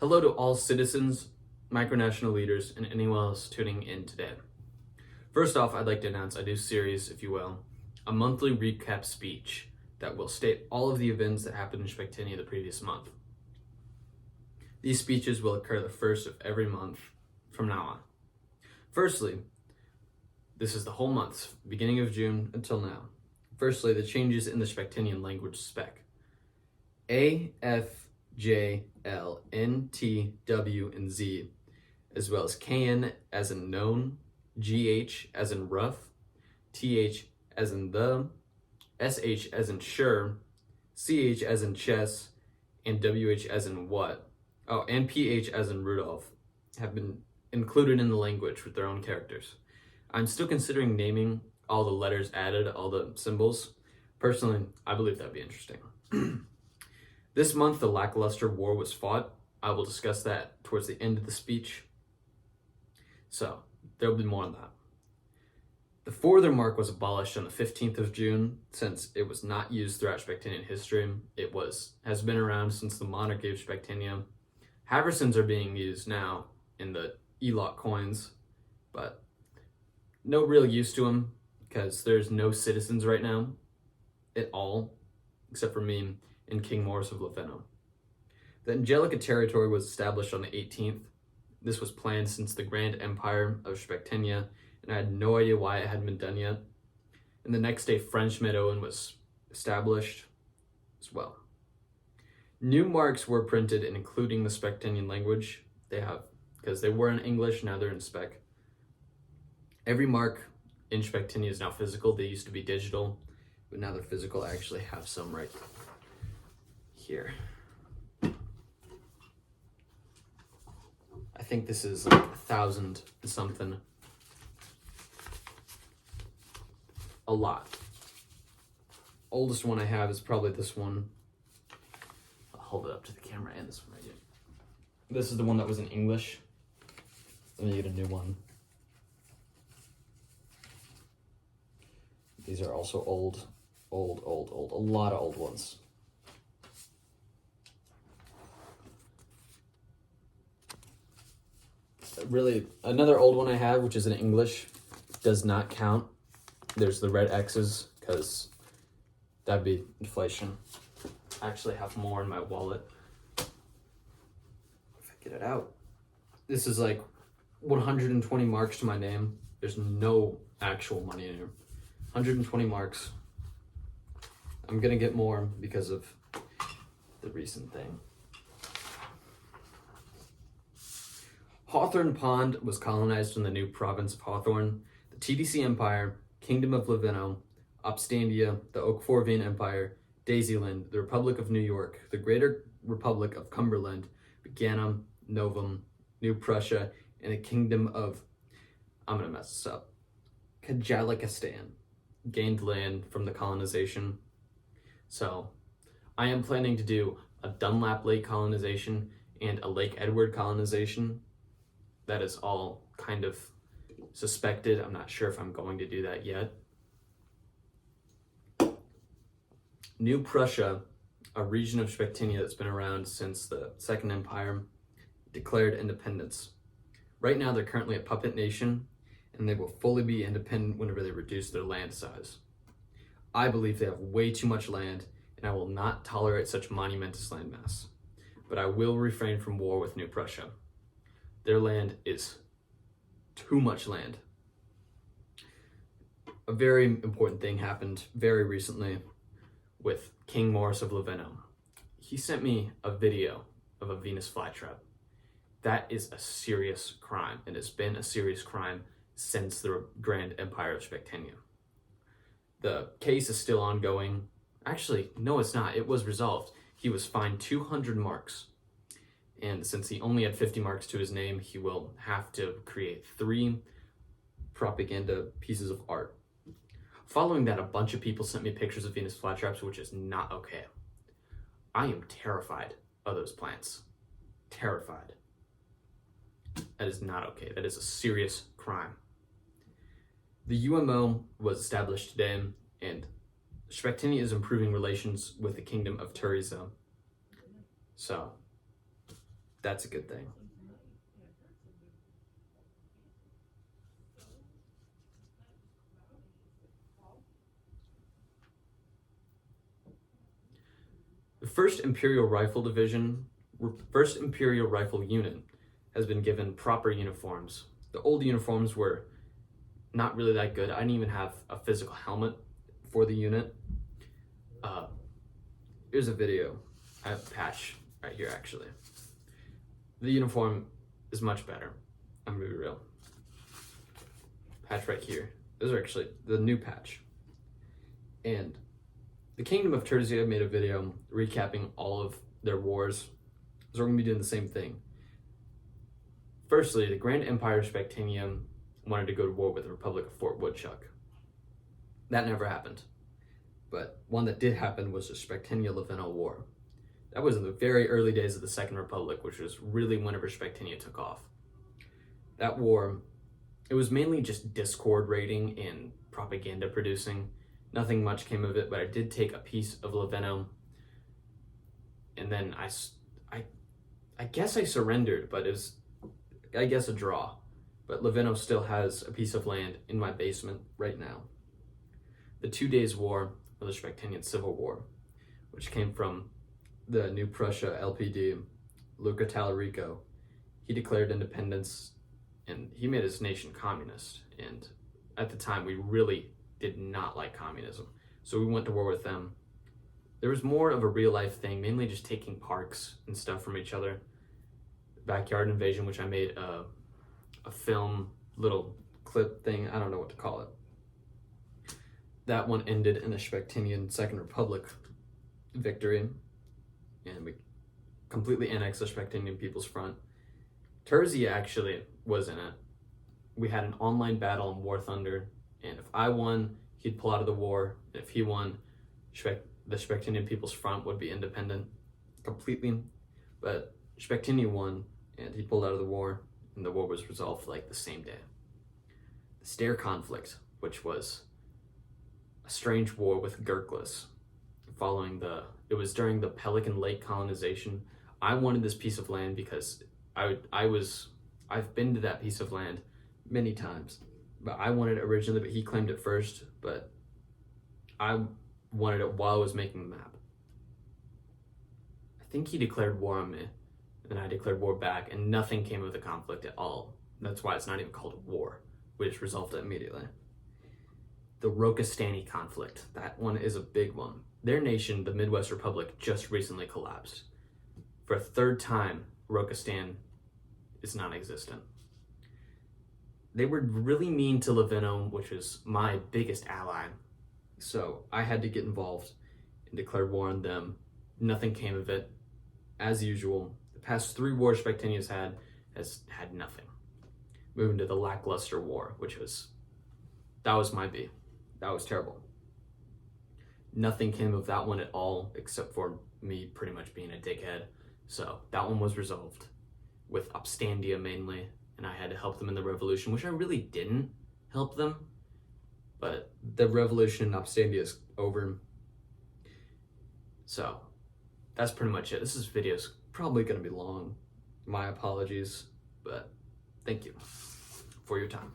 Hello to all citizens, micronational leaders, and anyone else tuning in today. First off, I'd like to announce a new series, if you will, a monthly recap speech that will state all of the events that happened in Spectania the previous month. These speeches will occur the first of every month from now on. Firstly, this is the whole month, beginning of June until now. Firstly, the changes in the Spectanian language spec. A, F, J, L, N, T, W, and Z, as well as KN as in known, GH as in rough, TH as in the, SH as in sure, CH as in chess, and WH as in what. Oh, and PH as in Rudolph have been included in the language with their own characters. I'm still considering naming all the letters added, all the symbols. Personally, I believe that'd be interesting. This month, the lackluster war was fought. I will discuss that towards the end of the speech. So, there will be more on that. The forward mark was abolished on the 15th of June, since it was not used throughout Spectanian history. It has been around since the monarchy of Spectania. Haversons are being used now in the ELOC coins, but no real use to them because there's no citizens right now at all, except for me and King Maurice of Laveno. The Angelica territory was established on the 18th. This was planned since the Grand Empire of Spectania, and I had no idea why it hadn't been done yet. And the next day, French Mid-Owen was established as well. New marks were printed, including the Spectanian language. Because they were in English, now they're in Spec. Every mark in Spectania is now physical. They used to be digital, but now they're physical. I actually have some right here. I think this is like 1,000 something. A lot. Oldest one I have is probably this one. I'll hold it up to the camera and this one right here. This is the one that was in English. Let me get a new one. These are also old. A lot of old ones. Really, another old one I have, which is in English, does not count. There's the red X's, because that'd be inflation. I actually have more in my wallet. If I get it out. This is like 120 marks to my name. There's no actual money in here. 120 marks. I'm gonna get more because of the recent thing. Hawthorne Pond was colonized in the new province of Hawthorne, the TDC Empire, Kingdom of Laveno, Opstandia, the Oakforvian Empire, Daisyland, the Republic of New York, the Greater Republic of Cumberland, Buchanan, Novum, New Prussia, and the Kingdom of, I'm gonna mess this up, Kazakhstan, gained land from the colonization. So, I am planning to do a Dunlap Lake colonization and a Lake Edward colonization. That is all kind of suspected. I'm not sure if I'm going to do that yet. New Prussia, a region of Spectania that's been around since the Second Empire, declared independence. Right now, they're currently a puppet nation, and they will fully be independent whenever they reduce their land size. I believe they have way too much land, and I will not tolerate such monumentous landmass. But I will refrain from war with New Prussia. Their land is too much land. A very important thing happened very recently with King Maurice of Laveno. He sent me a video of a Venus flytrap. That is a serious crime, and it's been a serious crime since the Grand Empire of Spectania. The case is still ongoing. Actually, no, it's not. It was resolved. He was fined 200 marks. And since he only had 50 marks to his name, he will have to create 3 propaganda pieces of art. Following that, a bunch of people sent me pictures of Venus flytraps, which is not okay. I am terrified of those plants. Terrified. That is not okay. That is a serious crime. The UMO was established today, and Spectania is improving relations with the Kingdom of Turiza. So, that's a good thing. The 1st Imperial Rifle Division, 1st Imperial Rifle Unit, has been given proper uniforms. The old uniforms were not really that good. I didn't even have a physical helmet for the unit. Here's a video. I have a patch right here, actually. The uniform is much better. I'm gonna be real. Patch right here. Those are actually the new patch. And the Kingdom of Terzia made a video recapping all of their wars. So we're gonna be doing the same thing. Firstly, the Grand Empire of Spectania wanted to go to war with the Republic of Fort Woodchuck. That never happened. But one that did happen was the Spectania-Laveno War. That was in the very early days of the Second Republic, which was really whenever Spectania took off. That war, it was mainly just discord raiding and propaganda producing. Nothing much came of it, but I did take a piece of Laveno, and then I guess I surrendered, but it was, I guess, a draw. But Laveno still has a piece of land in my basement right now. The 2 Days War, or the Spectanian Civil War, which came from the New Prussia LPD, Luca Talarico. He declared independence and he made his nation communist. And at the time, we really did not like communism. So we went to war with them. There was more of a real life thing, mainly just taking parks and stuff from each other. Backyard Invasion, which I made a film little clip thing, I don't know what to call it. That one ended in a Spectanian Second Republic victory, and we completely annexed the Spectanian People's Front. Terzia actually was in it. We had an online battle in War Thunder, and if I won, he'd pull out of the war. If he won, the Spectanian People's Front would be independent completely. But Spectania won, and he pulled out of the war, and the war was resolved like the same day. The Stair Conflict, which was a strange war with Gurklas, it was during the Pelican Lake colonization. I wanted this piece of land because I've been to that piece of land many times, but I wanted it originally, but he claimed it first, but I wanted it while I was making the map. I think he declared war on me, and then I declared war back, and nothing came of the conflict at all. That's why it's not even called a war. We just resolved it immediately. The Rokastani conflict, that one is a big one. Their nation, the Midwest Republic, just recently collapsed. For a third time, Rokastan is non-existent. They were really mean to Laveno, which was my biggest ally. So I had to get involved and declare war on them. Nothing came of it. As usual, the past 3 wars Spectania's has had nothing. Moving to the Lackluster War, that was my B. That was terrible. Nothing came of that one at all, except for me pretty much being a dickhead. So that one was resolved with Obstandia mainly, and I had to help them in the revolution, which I really didn't help them. But the revolution in Obstandia is over. So that's pretty much it. This video's probably going to be long. My apologies, but thank you for your time.